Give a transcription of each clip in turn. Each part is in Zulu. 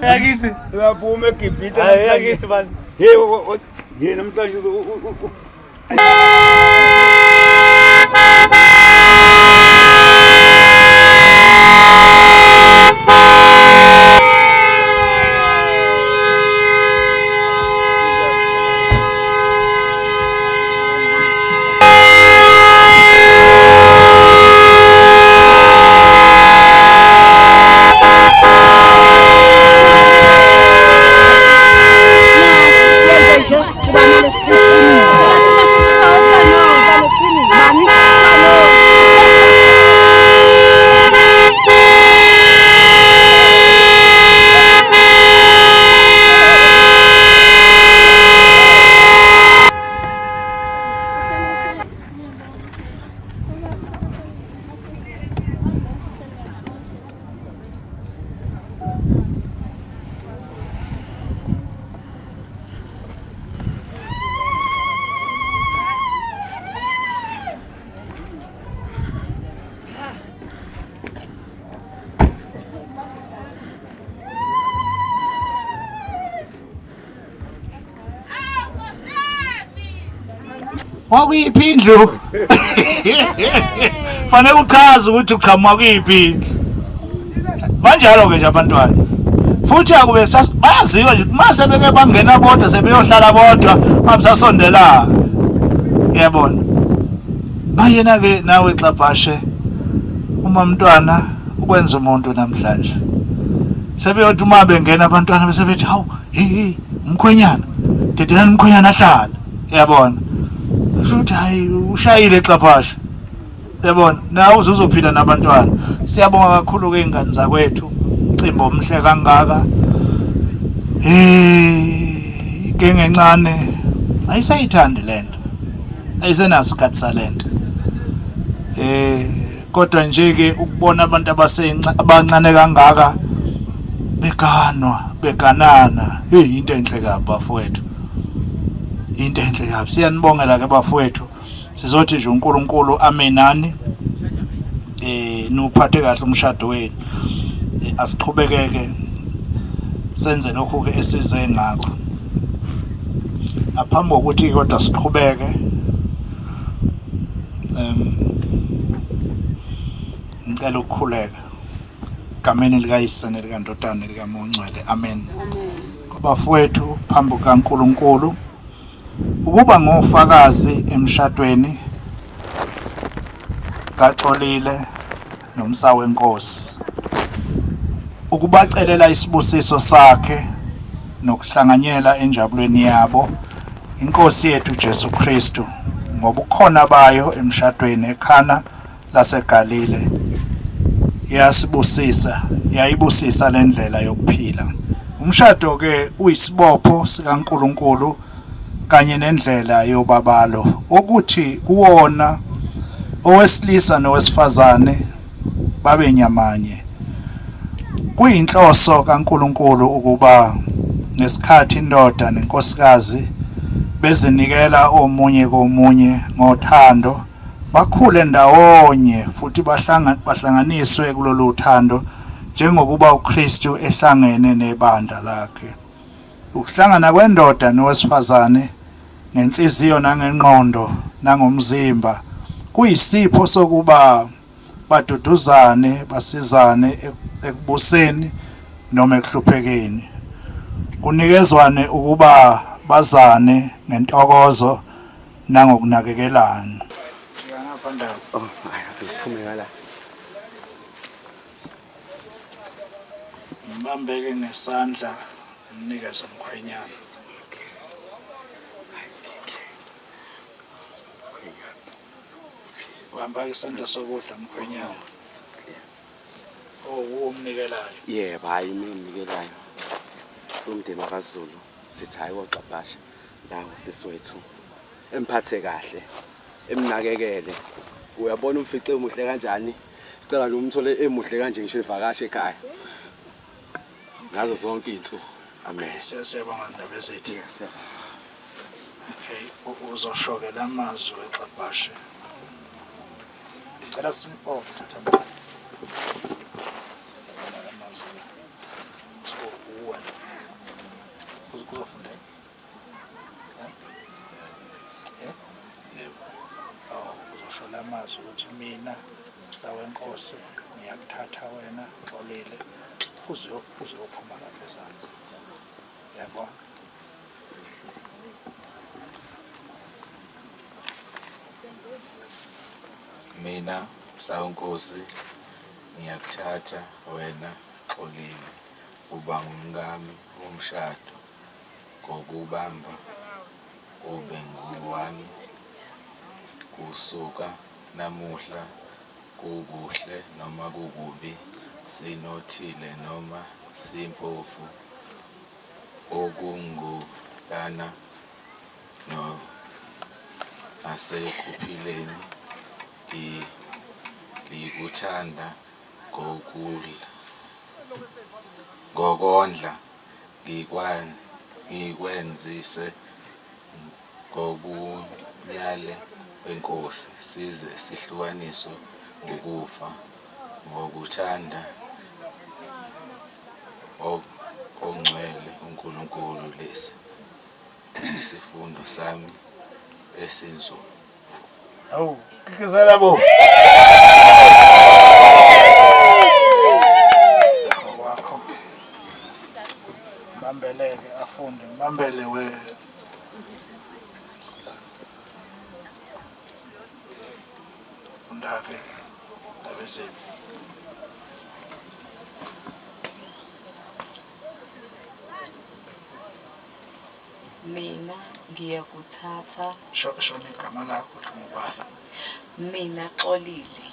Yakithi uyaphuma eGibhithe yakithi man hey namhlanje Wakuyiphi indlu? Fanele uchaze ukuthi uqhamuka kuyiphi indlu. Banjalo ke nje abantwana. Futhi akube bayaziwa nje mase beke bangena bodwa sebeyohlala bodwa abasasondela. Yabona. Bayena ke nawe xabhashe uma umntwana ukwenza umuntu namhlanje. Sebeyothi uma bengena abantwana bese bethi hawu hey umkhwenyana. Dedelani umkhwenyana ahlala. Yabona. Futhi hayi ushayile xaphasha. Yabona nawe uzophila nabantwana. Siyabonga kakhulu ke ingane zakwethu. Cimbo omhle kangaka. Igenge encane ayisayithandi lento. Ayisenaso isikhathi salento. Kodwa nje ke ukubona abantu abancane kangaka beganana. Into enhle kabi bafowethu. Into enhle kabi. Siyanibongela ke bafowethu. Sizothi nje uNkulunkulu amenani. Nuphathe kahle umshado wenu. Asiqhubekeke senze lokho ke esize ngakho. Aphambi kokuthi kodwa siqhubeke ngicela ukukhuleka egameni likaYisana likaNdodana likaMoncwele. Amen. Bafowethu phambi kaNkulunkulu ukuba ngofakazi emshadweni kaXolile noMsawe Nkosi, ukubacelela isibusiso sakhe nokuhlanganyela enjabulweni yabo iNkosi yethu Jesu Kristu ngobukhona bayo emshadweni eKhana laseGalile. Yayibusisa lendlela yokuphila. Umshado ke uyisibopho sikaNkulunkulu kanye nendlela yobabalo ukuthi kuwona owesilisa nowesifazane babe nyamanye. Kuyinhloso kaNkulunkulu ukuba nesikhathi indoda nenkosikazi bezinikela omunye komunye ngothando, bakhule ndawonye futhi bahlanganiswe kulolu uthando njengokuba uKristu ehlangene nebandla lakhe. Ukuhlangana kwendoda nowesifazane ngenhliziyo nangengqondo nangomzimba kuyisipho sokuba baduduzane basizane ekubuseni noma ekuhluphekeni kunikezwane ukuba bazane ngentokozo nangokunakekelana ngiyangaphandle Oh, hayi uziphume ngala. ngibambeke ngesandla umnikeze umkhwenyana bamba isandla sokudla umkhwenyana umnikelayo Yebo, hayi mina nginikelayo. Somndeni wakaZulu sithi hayi woqabasha la usisi wethu. Emphathe kahle, emnakekele. Uyabona umfice umuhle kanjani? Sicela nje umthole emuhle kanje ngisho evakashe ekhaya. Ngazo zonke izinsuku. Amen. Siyabonga ndaba ezithi okay uzoshokela amazwi exabhashe cela simpofu thatha amazwi uwe uzofunda uzoshola amazwi ukuthi mina msawenkosi ngiyakuthatha wena xolile uzophuma lapha ezansi yabo mina msawenkosi ngiyakuthatha wena xolile uba ngumngami womshado ngokubamba ube nguwami kusuka namuhla kukuhle noma kukubi sinothile noma simpofu okungulana no asekuphileni ngikuthanda ngokondla ngikwenzise ngobunyale benkosi size sihlukaniswe ukufa ngokuthanda ongcwele uNkulunkulu lesi isifundo sami esinzulu awu kikizela bo wakho bambeleke afunde bambele we undake ndabese mina ngiyakuthatha shona igama lakho ngubani mina xolile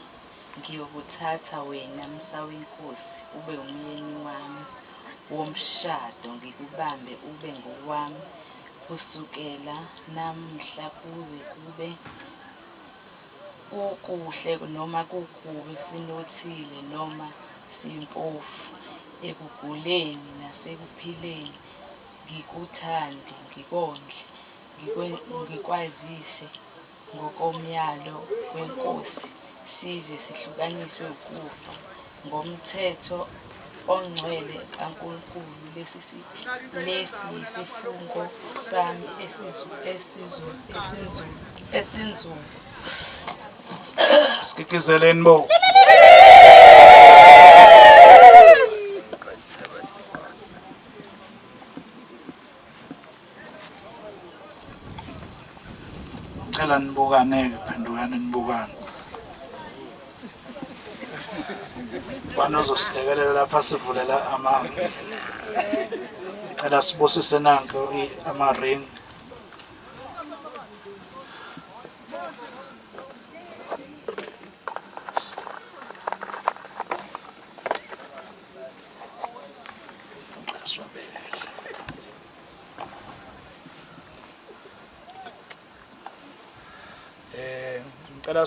ngiyokuthatha wena msawenkosi ube umyeni wami womshado ngikubambe ube ngowami kusukela namhla kuze kube kuhle noma kukubi sinothile noma simpofu ekuguleni nasekuphileni ngikuthande ngikondle ngikwazise ngokomyalo wenkosi size sihlukaniswe ukufa ngomthetho ongcwele kaNkulunkulu lesi yisifungo sami esinzulu sikikizeleni bo cela nibukane phendukane nibukane banozosilekelela lapha sivulela cela sibusise nanke ama-ring ngicela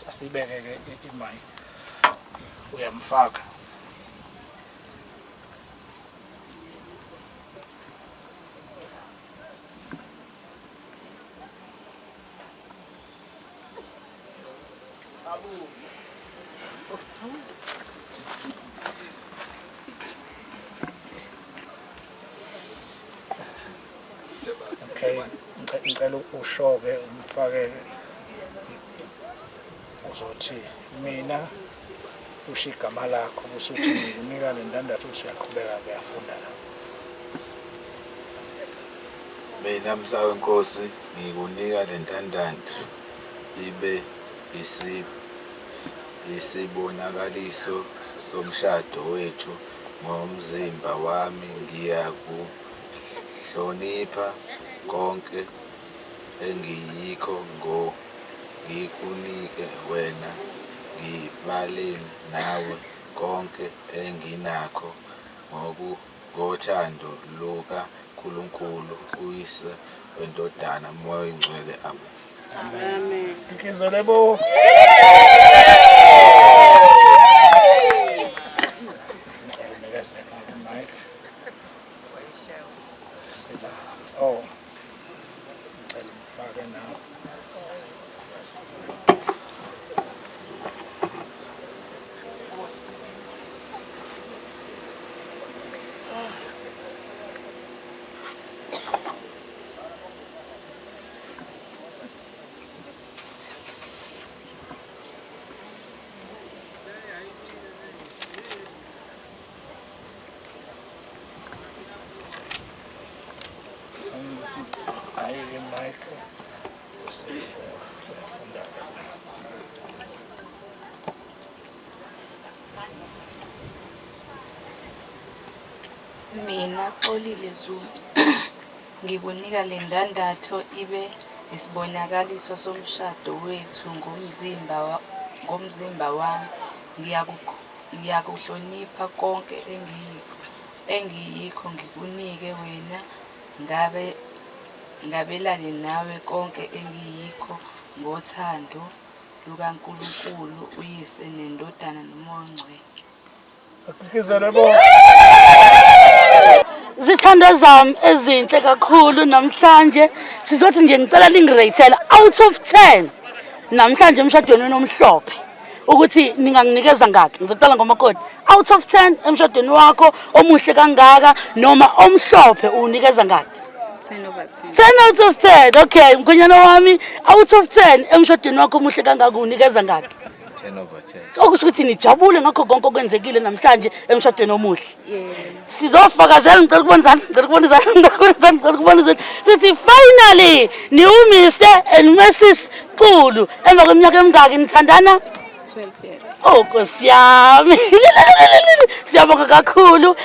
asibeke imali uyamfaka okay ngicela ushoke umfake uzothi mina usho igama lakho usuthi ngikunika le ndandatho usuyaqhubeka kuyafunda la. Mina Msawe Nkosi ngikunika le ntandanto ibe isibonakaliso somshado wethu ngomzimba wami ngiyakuhlonipha konke engiyikho ngikunike wena ngibaleni nawe konke enginakho ngothando luka uNkulunkulu uyise wendodana moya oyingcwele amen. Amen. Ngizolebo. Oh. Ngicela ngifake nawe. Mina Xolile Zulu ngikunika le ndandatho ibe isibonakaliso somshado wethu ngomzimba wami ngiyakuhlonipha konke engiyikho ngikunike wena ngabelane nawe konke engiyikho ngothando lukaNkulunkulu uyise nendodana nomoya ongcwele. Ngizolebo. Zithandwa zami ezinhle kakhulu namhlanje sizothi nje ngicela lingirate out of 10 namhlanje emshadweni onomhlophe ukuthi ninganginikeza ngakhi ngizoqala ngomakoti out of 10 emshadweni wakho omuhle kangaka noma omhlophe unikeza ngakhi 10 out of 10 okay mkhonyana wami out of 10 emshadweni wakho omuhle kangaka unikeza ngakhi 10 over 10. okusho ukuthi nijabule ngakho konke okwenzekile namhlanje emshadweni omuhle sizofakazela ngicela ukubona izandla sithi finally ni Mr and Mrs Xulu emva kweminyaka emingaki nithandana 12 years. Oh Nkosi yami siyabonga kakhulu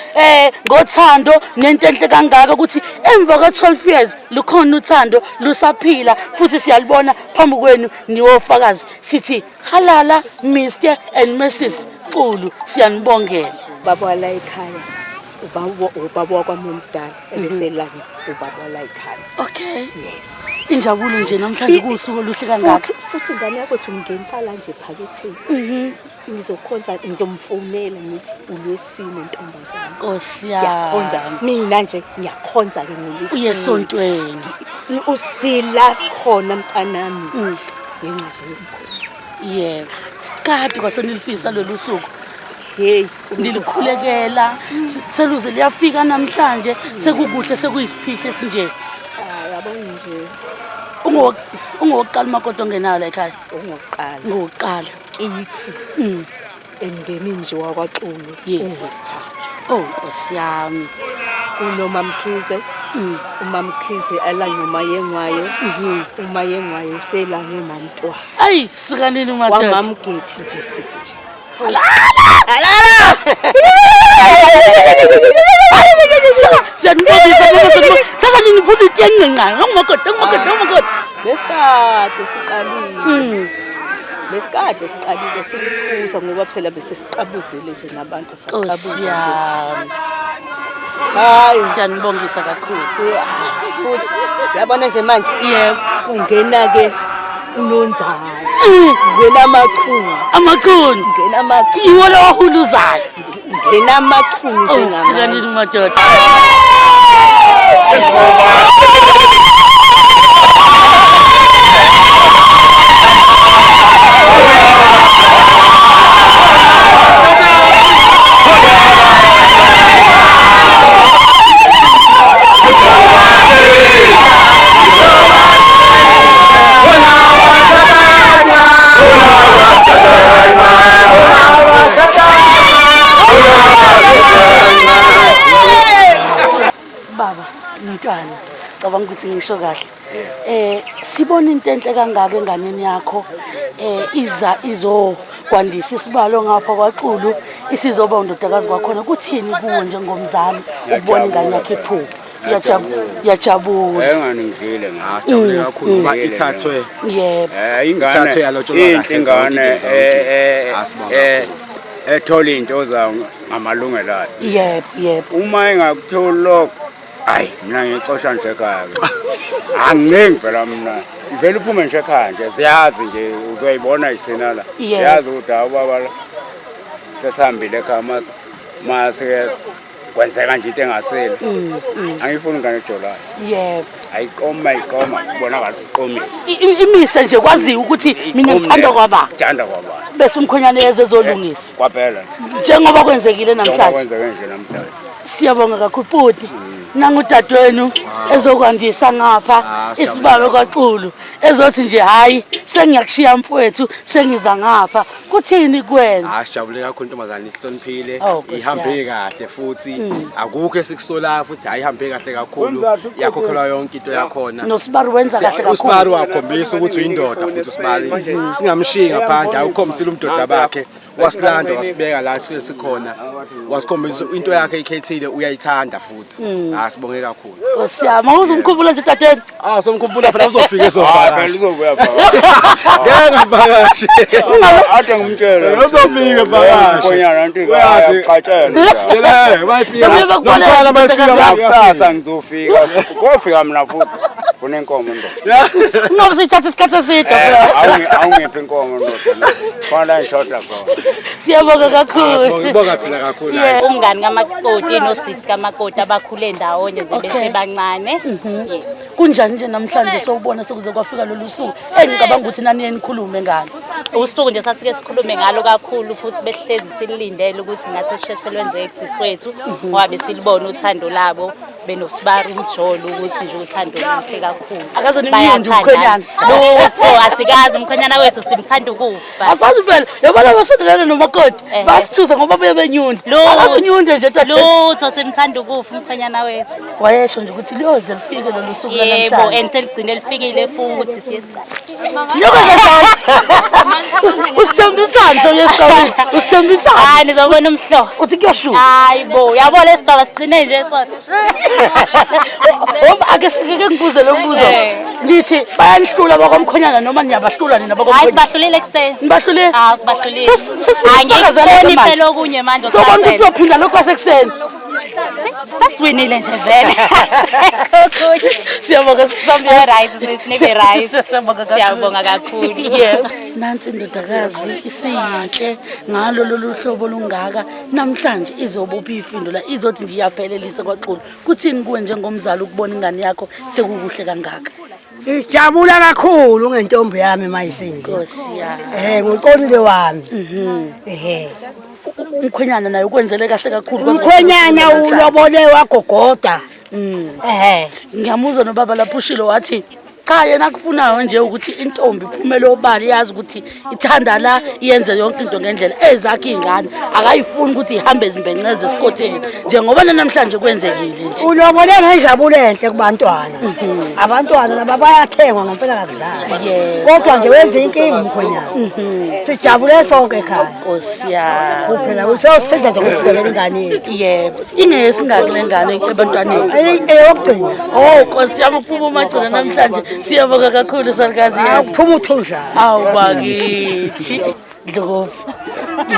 ngothando nento enhle kangaka ukuthi emva kwa12 years lukhona uthando lusaphila futhi siyalibona phambi kwenu niwofakazi sithi halala Mr and Mrs Xulu siyanibongela baba la ekhaya ubaba wakwami omdala ebese la ubaba la ekhaya. Okay yes injabulo nje namhlanje kusuku oluhle kangaka futhi ngane yakho ungenisala nje phaketheni ngizokhonza ngizomfonela ngithi ulwesine ntombazana Nkosi siyakhonza mina nje ngiyakhonza ke ngolwesine uyesontweni usila sikhona mntanami ngenxa yomkhulu yebo kade kwasenilifisa lolu suku hey nilikhulekela seluze liyafika namhlanje sekukuhle sekuyisiphihle sinje yabona nje ungokuqala umakoti ongenayo la ekhaya ngokuqala kithi emndeni nje wakwaXulu wesithathu oh Nkosi yami unomamkhize umamkhize alanyumayengwayo umayengwayo uselanye mamntwana ayi sikanini umathathu wamamgethi nje sithi nje siyanibonisa sasa niniphuza itiyeni nqanqayo ngomakoti lesikade siqalile siliphuza ngoba phela bese siqabuzile nje nabantu saqabuzile hayi siyanibongisa kakhulu futhi yabona nje manje yebo ungena ke unonzana ngena amachunu ngena amachunu iwo lo wahuluzayo ngena amachunu nje sikanini madoda Oh, ngicabanga ukuthi ngisho kahle. Sibona into enhle kangaka enganeni yakho izokwandisa isibalo ngapha kwaXulu isizoba undodakazi kwakhona kuthini kuwe njengomzali ukubona ingane yakhe iphupha yajabula engangidile ngajabule kakhulu ngoba ithathwe ingane yalotsholwa ingane ethola into zayo ngamalungelo ayo. Yebo. Uma engakutholi lokho, hayi mina ngicosha nje ekhaya. Angincengi phela mina. Ivela uphume nje ekhaya nje siyazi nje uzoyibona isina la. Siyazi ukuthi awubaba la. Sesihambile ekhaya mase kwenzeka nje into engasele. Angifuni ingane ejolayo. Yebo. Ayiqoma kubona kahle uqomile. Imise nje kwaziwa ukuthi mina ngithanda kwaba. Ngithanda kwaba. Bese umkhonyane yeze ezolungisa. Kwaphela. Njengoba kwenzekile namhlanje. Kwenzeke nje namhlanje. Siyabonga kakhulu bhuti. Nangudadewenu ezokwandisa ngapha isibalo kwaXulu ezothi nje hayi sengiyakushiya mfowethu sengiza ngapha kuthini kwena sijabule kakhulu intombazane ihloniphile ihambe kahle futhi akukho esikusolayo futhi ayihambe kahle kakhulu yakhokhelwa yonke into yakhona noSibari wenza kahle kakhulu uSibari wakhombisa ukuthi uyindoda futhi uSibari singamshiyi ngaphandle awukhombisile umdoda bakhe wasilanda wasibeka la sikhona wasikhombisa into yakhe ikhethile uyayithanda futhi sibonge kakhulu Siyama uzumkhumbula nje tateni somkhumbula phela uzofika ezofaka uzobuya phakathi ngeke phakathi ade ngimtshele uzofika phakathi konyana nto ngiyacatshela bayifika nomfana bayifika kusasa ngizofika kofika mina futhi funa inkomo ndo ngoba sithatha isikhathi eside phela awungiphi inkomo ndo khona ishoda khona siyabonga kakhulu sibonga thina kakhulu umngani kamakoti nosisi kamakoti abakhule ndawonye bese bancane kunjani nje namhlanje sowubona sekuze kwafika lolu suku engicabanga ukuthi nani yenikhulume ngalo usuku nje sasike sikhulume ngalo kakhulu futhi behlezi silindele ukuthi ngase sheshe lwenzeke siswethu ngoba besilibona uthando labo benoSibari umjolo ukuthi nje uthando luhle kakhulu akaze nimyindi umkhonyana lutho asikazi umkhonyana wethu simthanda ukufa asazi phela yabona basondelana nomakoti basithuza ngoba bebenyuni akazunyunde nje tathe lutho simthanda ukufa umkhonyana wethu wayesho nje ukuthi liyoze lifike lolu suku yebo enseligcine lifikile futhi siyesizathu usithembisani soyesicabile usithembisani hayi nizobona umhlo uthi kuyoshuka hayibo yabona lesidaba sigcine nje sona ake sike ngibuze lo mbuzo ngithi bayanihlula bakwamkhonyana noma niyabahlula nina bakwamkhonyana hayi sibahlulile kuseni nibahlule sibahlulile sesifuna phela okunye manje sobona ukuthi uzophinda lokho kwasekuseni sasiwinile nje vele siyabonga sisambia right sinibe right siyabonga kakhulu yebo nansi indodakazi isiyinhle ngalo lolu hlobo lungaka namhlanje izobuphi ifindo la izothi ngiyaphelelisa kwaXulu kuthini kuwe njengomzali ukubona ingane yakho sekukuhle kangaka Ijabula kakhulu ngentombi yami mayisindi Nkosi yami ngoqolile wami umkhwenyana naye ukwenzele kahle kakhulu umkhwenyana ulobole wagogoda ngiyamuzwa nobaba lapho ushilo wathi cha yena kufunayo nje ukuthi intombi iphumele obali yazi ukuthi ithanda la iyenze yonke into ngendlela ezakhe ingane akayifuni ukuthi ihambe ezimbenceze esikotheni njengoba namhlanje kwenzekile nje ulobole ngenjabulo enhle kubantwana abantwana laba bayathengwa ngempela kakudlala kodwa nje wenze inkinga umkhwenyana sijabule sonke ekhaya Nkosi yami kuphela usosiza nje ukubhekela ingane yethu yebo ingeyesingaki lengane ebantwaneni eyokugcina Nkosi yami uphuma umagcina namhlanje siyabonga kakhulu sarikazi yazi awuphuma uthunja awu bakithi Dlovu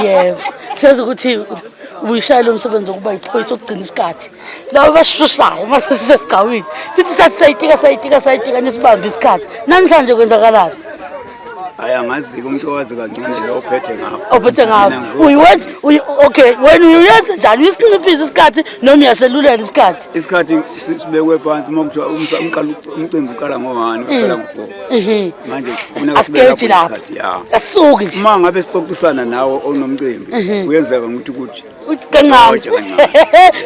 yebo senza ukuthi uyishayela umsebenzi wokuba iphoyisa ukugcina isikhathi labo bashushayo mase sisesigcawini sithi sathi sayitika nisibambe isikhathi namhlanje kwenzakalani ayangazi umuntu owazi kancane lo ophethe ngapha uyiwenza okay wena uyenza njani uyisinciphisa isikhathi noma uyaselulela isikhathi sibekwe phansi mokuthiwa umcimbi uqala ngo1 uqala ngo4 manje kuna asikeji lapha asuki uma ngabe sixoxisana nawo onomcimbi uyenzeka ukuthi kancane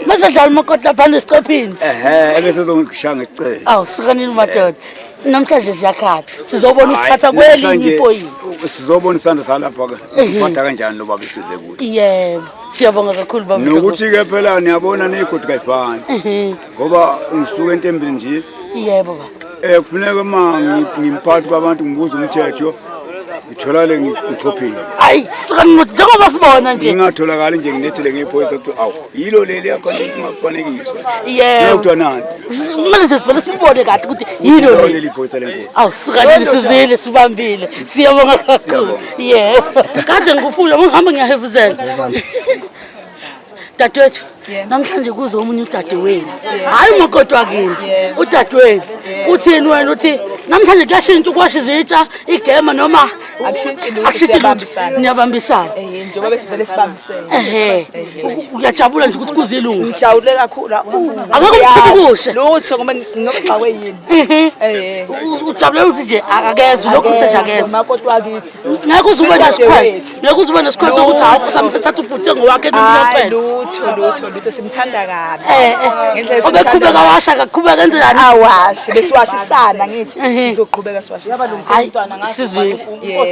mase dlala umakoti lapha esicophini ebese zongishanga isicelo awu sikanini madoda namhlanje siyakhala sizobona ukuthatha kwelinye iphoyisa sizobona isandla salapha ke uphatha kanjani lo baba isize kuthi yebo siyabonga kakhulu baba nokuthi ke phela niyabona negodi kayifani ngoba ngisuka entembini nje Yebo baba. Kufuneka ngimphathi kwabantu ngibuza umthetho ngitholakale ngichophile. Hayi njengoba sibona nje. Ngingatholakala nje ngilethele ngephoyisa ukuthi awu yilo leli yakho lingafanekiswa. Yebo. Kodwa nani? Manje sesivele sibone kahle ukuthi yilo leli iphoyisa lenkosi. Awu sikalini sizile sibambile. Siyabonga kakhulu. Yebo. Kade ngikufuna ngihamba ngiyahevuzela. Dadewethu namhlanje kuze omunye udadewenu hayi umakodwa kimi udadewenu uthini wena uthi namhlanje kuyashintsha ukwasha izitsha igema noma Siyabambisana. niyabambisana Njengoba besivele sibambisene. Uyajabula nje ukuthi kuzilungu Ngijabule kakhulu. Akekho kuhle Lutho ngoba ngingokugxawe yini. Ujabule ukuthi nje akakezwe lokho nje akeze Makodwa kithi. ngeke uzuba nesikhwele ngeke uzuba nesikhwele sokuthi hawu samsethatha ubhuti ngowakhe Hayi lutho simthanda kabi. Ngendlela obeqhubeka washa akaqhubeka enzelani awashe besiwashisana ngithi sizoqhubeka siwashisana. Hayi sizwe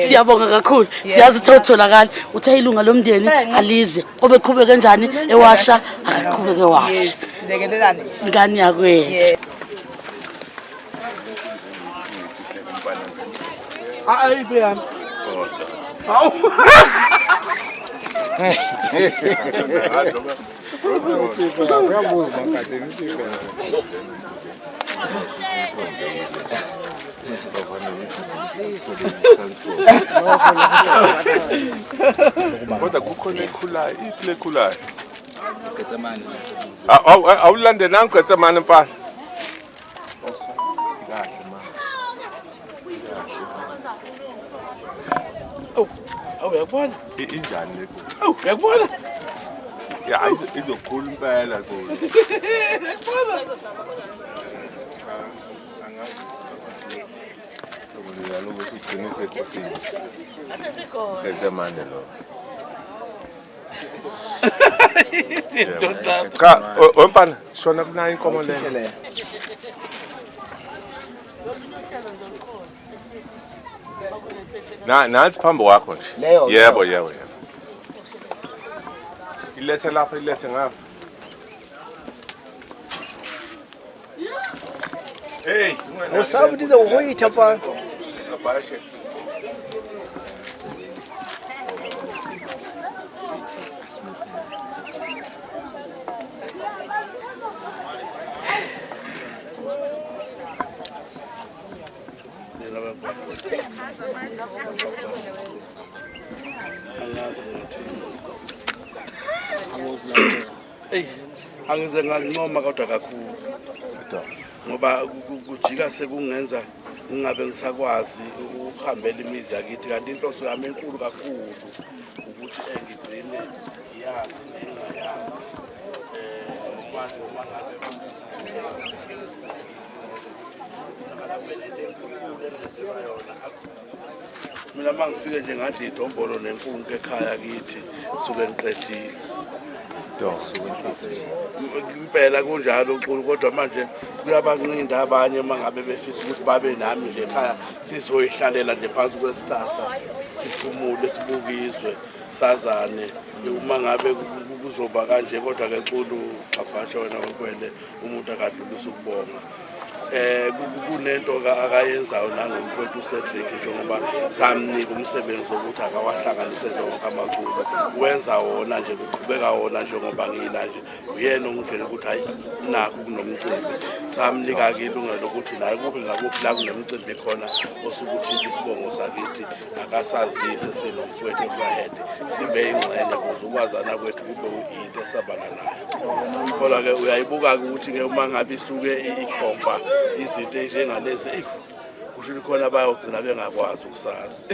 siyabonga kakhulu siyazi ukuthi utholakala uthe ilunga lomndeni alize obeqhubeka kanjani ewasha akaqhubeke washa lekelelane ngani yakwethu Hayi beyami. Hawu. Kodwa kukhona ekhulayo, iphi lekhulayo? Getsemane. Awulandelanga Getsemane mfana. Kahle ma. Awu yakubona? Injani le? Awu yakubona? Ya izokhula impela kulo. Yakubona? Sokuliyalo ukuthi igcine sekosini. Getsemane lo. Cha, mfana, shona kunayo inkomo le. Nansi phambi kwakho nje. Yebo. Ilethe lapha, ilethe ngapha. Hey, usabe ukuthi uzoyitha mfana. Abashe. Angize ngancoma kodwa kakhulu ngoba kujika sekungenza ngingabe ngisakwazi ukuhambela imizi yakithi kanti inhloso yami enkulu kakhulu ukuthi ngigcine yazi nengayazi manje uma ngabe mina mangifike nje ngathi idombolo nenkunku ekhaya kithi suke ngiqedile impela kunjalo uxulu kodwa manje kuyabanqinda abanye mangabe befisa ukuthi babe nami nje ekhaya sizoyihlalela nje phansi kwesihlahla siphumule sibukizwe sazane uma ngabe kuzoba kanje kodwa ke xulu xabhasha wena wenkwele umuntu akadlulisa ukubonga kunento akayenzayo nangomfowethu uCedric nje ngoba samnika umsebenzi wokuthi akawahlanganise njengokamaqhuzu wenza wona nje kuqhubeka wona njengoba ngila nje uyena ongitshela ukuthi hayi nakho kunomcimbi samnika ke ilungelo lokuthi naye kuphi ngakuphi la kunomcimbi khona osukuthi isibongo sakithi akasazise senomfowethu eFlahead sibe ingxenye ukuze ukwazana kwethu kube into esabana nayo kodwa ke uyayibuka ukuthi ke uma ngabe isuke ikhomba izinto njengalezi kusho khona bayogcina bengakwazi ukusazi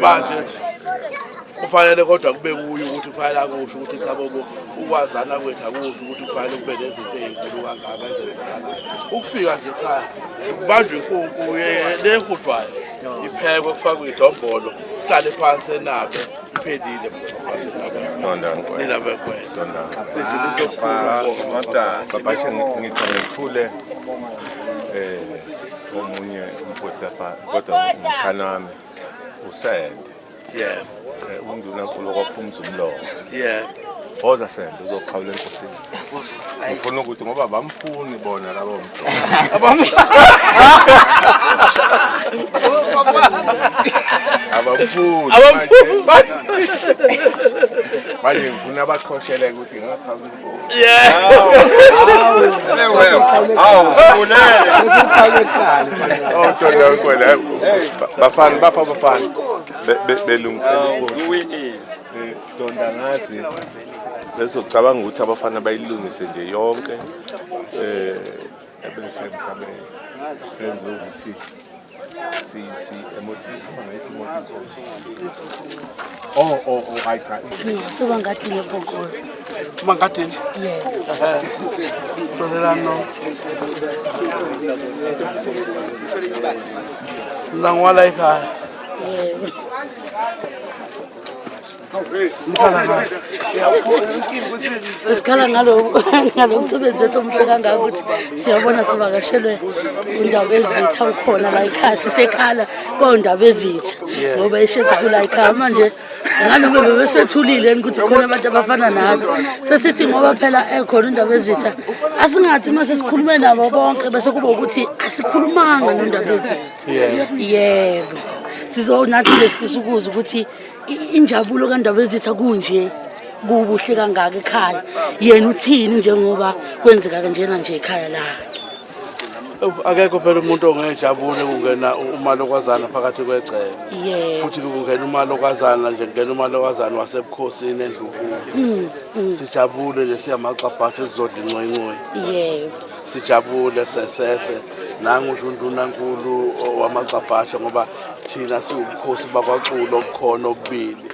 manje kufanele kodwa kube kuyo ukuthi kufanele akusho ukuthi cha bobo ukwazana kwethu akusho ukuthi kufanele kube nezinto ezinkulu kangaka ezenzakala ukufika nje ekhaya kubanjwe inkunku lenkudwayo iphekwe kufakwe idombolo sihlale phansi enabe iphelile Babashe ngithule omunye umfowethu lapha kodwa umshana wami usende unduna nkulu kwaphumza umlomo Woza senda uzokhawula enkosini. Ngifuna ukuthi ngoba bamfuni bona labo abamfuni manje ngifuna abaqhoshele ukuthi ngakhawula inkosi. Bafana bapha bafana belungisela inkosi. Donda ngazi bese ucabanga ukuthi abafana bayilungise nje yonke ebesemhlabeni senze ukuthi si Suba ngathi ngepokolo. Uma ngathini? Yeah. Solelano. Ngwala ekhaya. Yebo. Sikhala ngalo msebenzi wethu omhle kangaka ukuthi siyabona sivakashelwe indaba ezitha ukhona la ekhaya sisekhala kwindaba ezitha ngoba eshethe kula ekhaya manje nganoma bebesethulile ukuthi khona abantu abafana nathi sesithi ngoba phela ekhona indaba ezitha asingathi mase sikhulume nabo bonke bese kuba ukuthi asikhulumanga nendaba ezitha. Yebo. Sizonathi lesifisa ukuza ukuthi injabulo kaNdaba ezitha kunje kubuhle kangaka ekhaya yena uthini njengoba kwenzeka kanjena nje ekhaya lakhe. Akekho phela umuntu ongejabule kungena umalokwazana phakathi kwecele. Yebo. Futhi kungena umalokwazana nje kungena umalokwazana wasebukhosini endlukulu. Sijabule nje siyamaqabhathi sizodla ingcoyingcoyi. Yebo. Sijabule sesese nangu uNdunankulu wamaqabhasha ngoba thina siwubukhosi bakwaXulu okukhona okubili.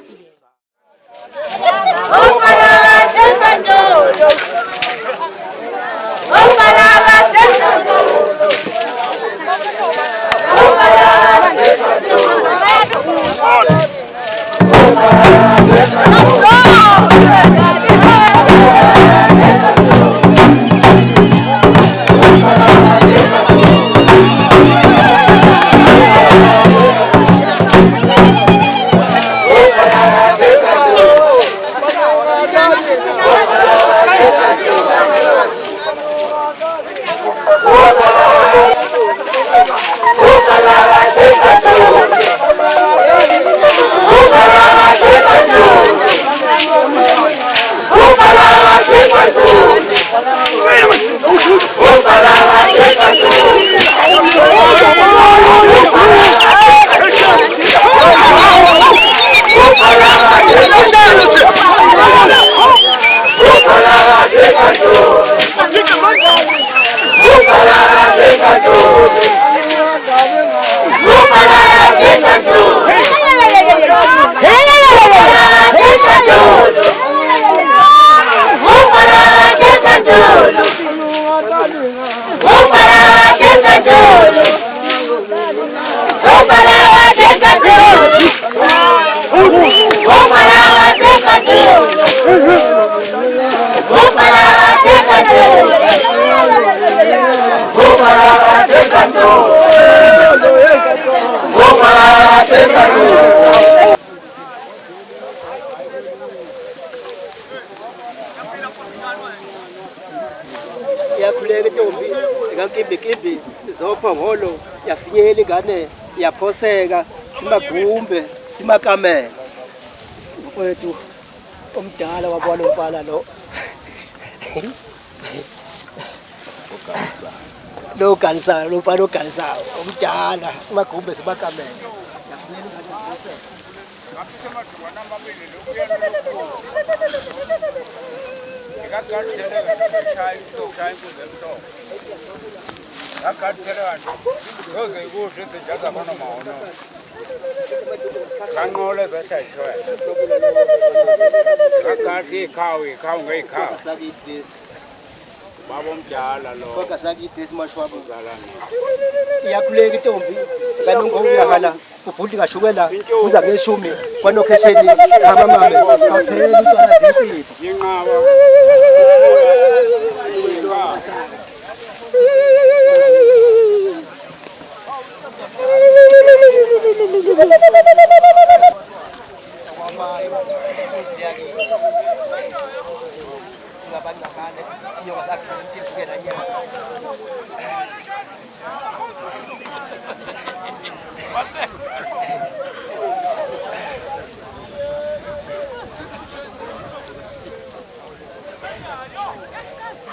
Yakhuleka intombi ikankimbi izopha ngolo yafinyela ingane yaphoseka simagumbe simakamela mfowethu omdala wabona umfana lo lo kansa lo mfana ogansa omdala simagumbe simakamela yafinyela ingane yaphoseka yakhuleka intombi kanongo uyahala ubhuti kashukela uza ngeshumi kwanokhesheni amamame baphela utwana zinsipho yenqaba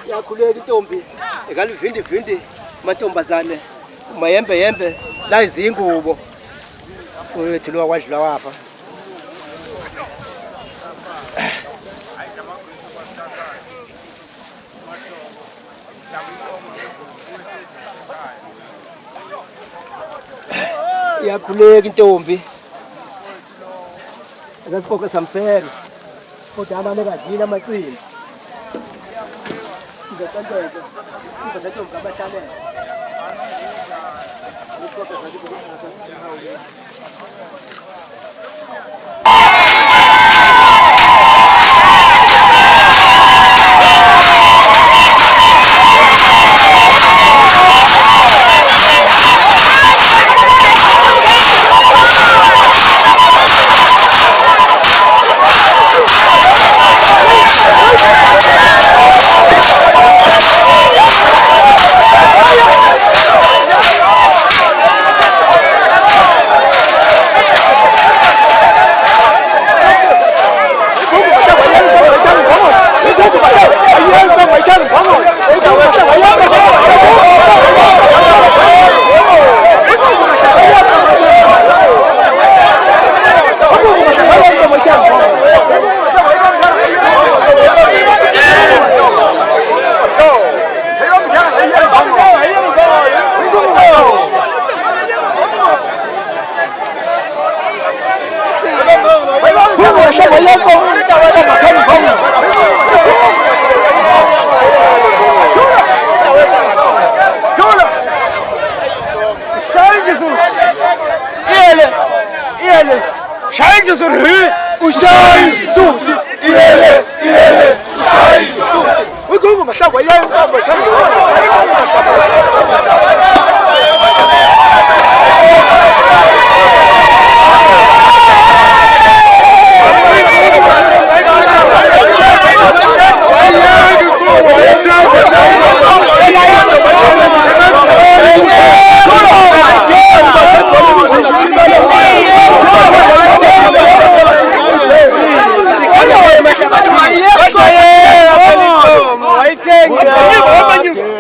yakhuleka intombi ekalivindi amantombazane mayembe la izingubo wethu lo kwadlula wapha yakhuleka intombi akasipoke samsela kodwa amane kadlila amacini ngicanteke ngizonetombi abahlalela Waiting.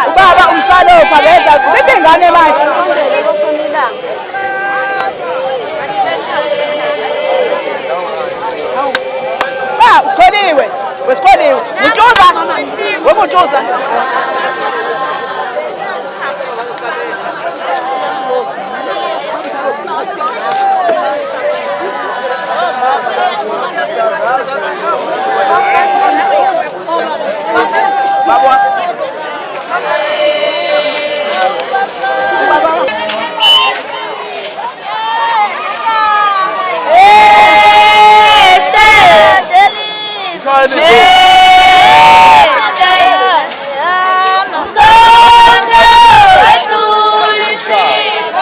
Ubaba umsalofa leza kuphi ingane manje? Ukholiwe, wesikholiwe. Mutuza. Wemutuza.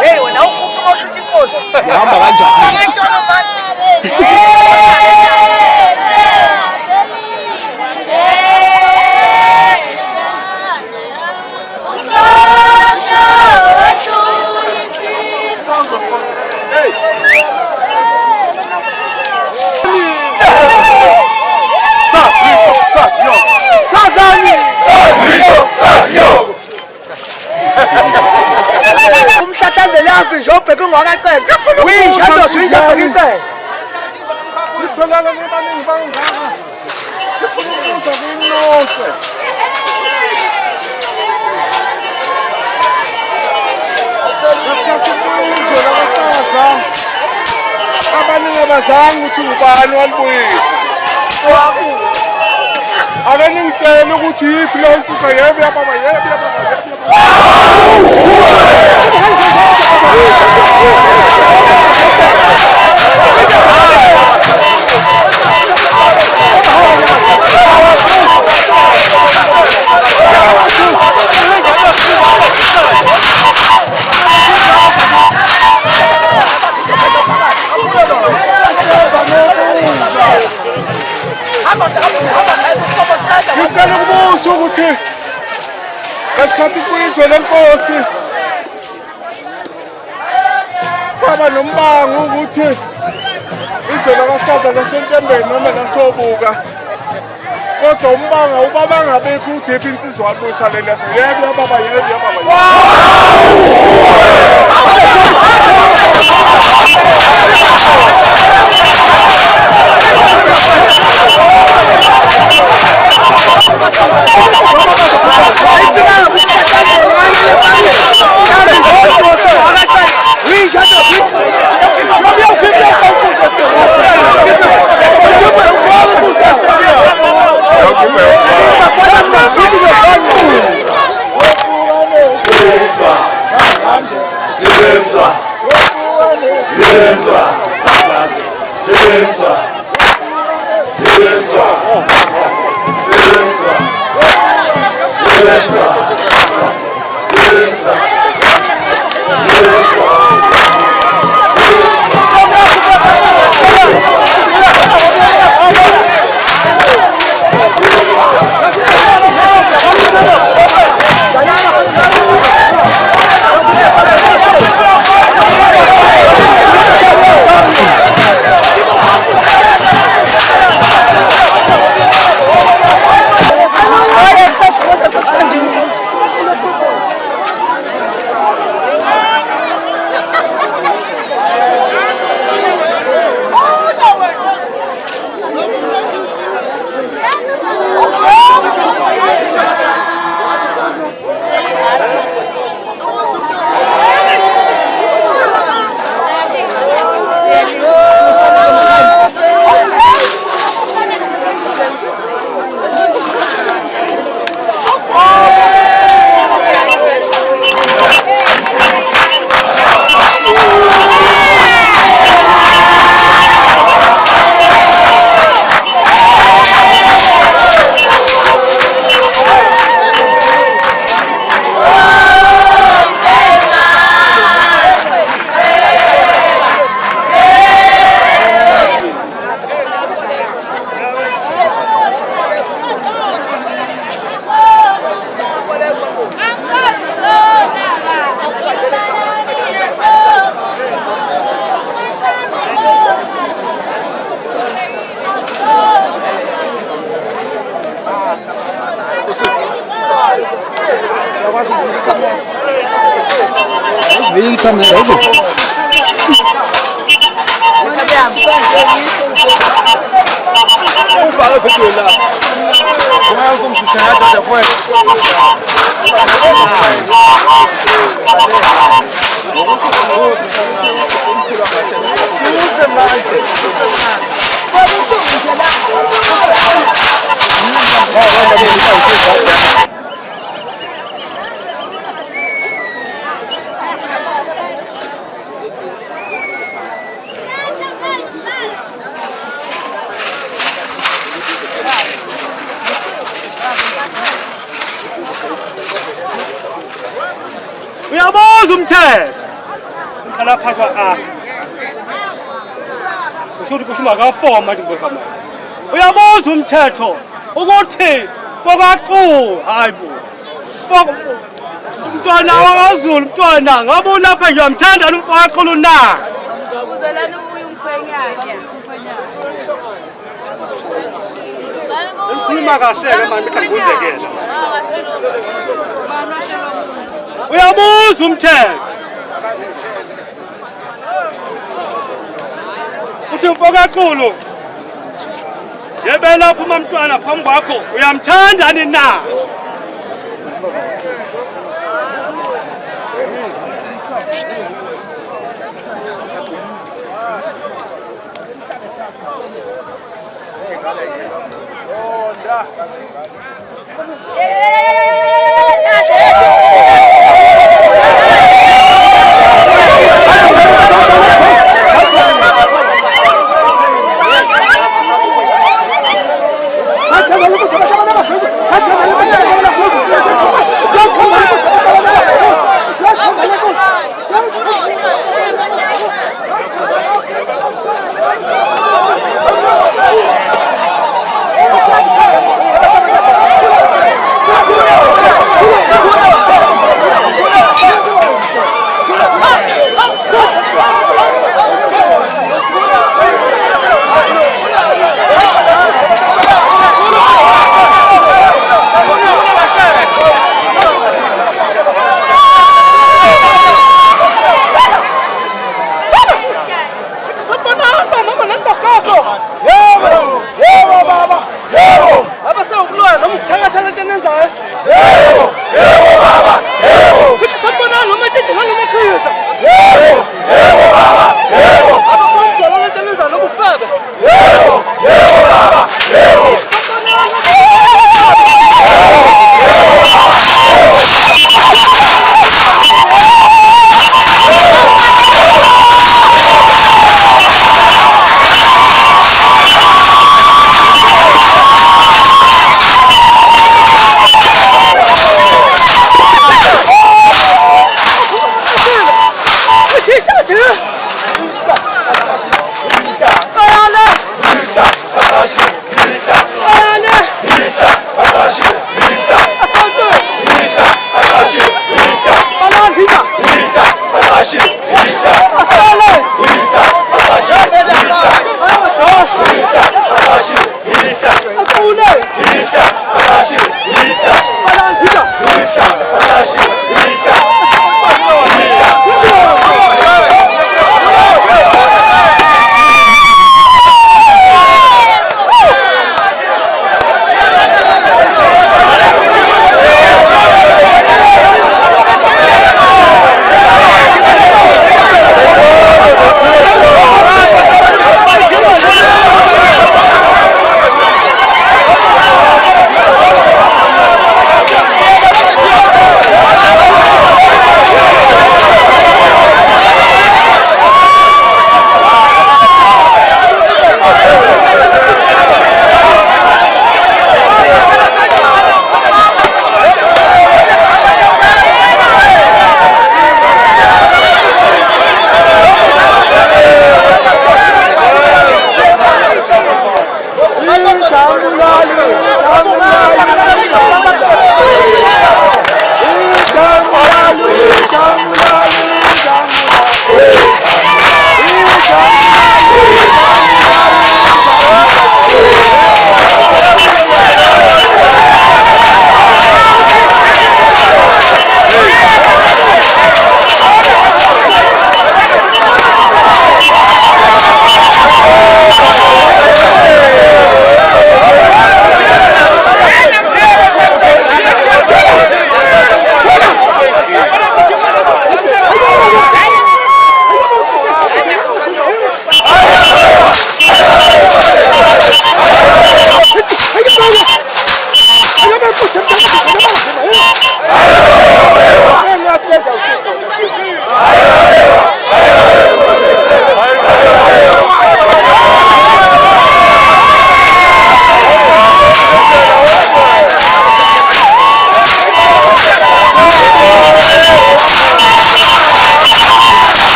Hey, wena ukhuluma ushuthi inkosi. Ngihamba kanjani? Umhlathandela yazi nje obheka ungakacela. Uyishado suyinja bheka icela. Ngitholana nebaningi bangaka. Ngifuna ukwenza nginonke. Abaningi abazange ukuthi ubani walibuyisa. Ake ningitshele ukuthi yiphi leyo nsizwa yebo yababa yebo ngicela ukubuza ukuthi ngesikhathi kwizwe lenkosi kwaba nombango ukuthi izwe lakasaza lasentembeni noma lasobuka kodwa umbango ubabangabekho ukuthi yiphi insizwa walusa lenezo yebo yababa yebo yababa Vem câmera aí, Não fala com ele lá. Como é o som que você depois? Uyabuza umthetho lapha kwa a kusho kushuma ka form manje ngokama uyabuza umthetho ukuthi kokaqu hayibo umntwana waZulu umntwana ngabe ulapha nje uyamthanda umfaqulu na uzelana uyumkhwenyana ukhuluma kahle ke manje ngikuzekela uyabuza umthetho uthi mfokaqulu yebe lapho umntwana phambi kwakho uyamthanda na Yeah.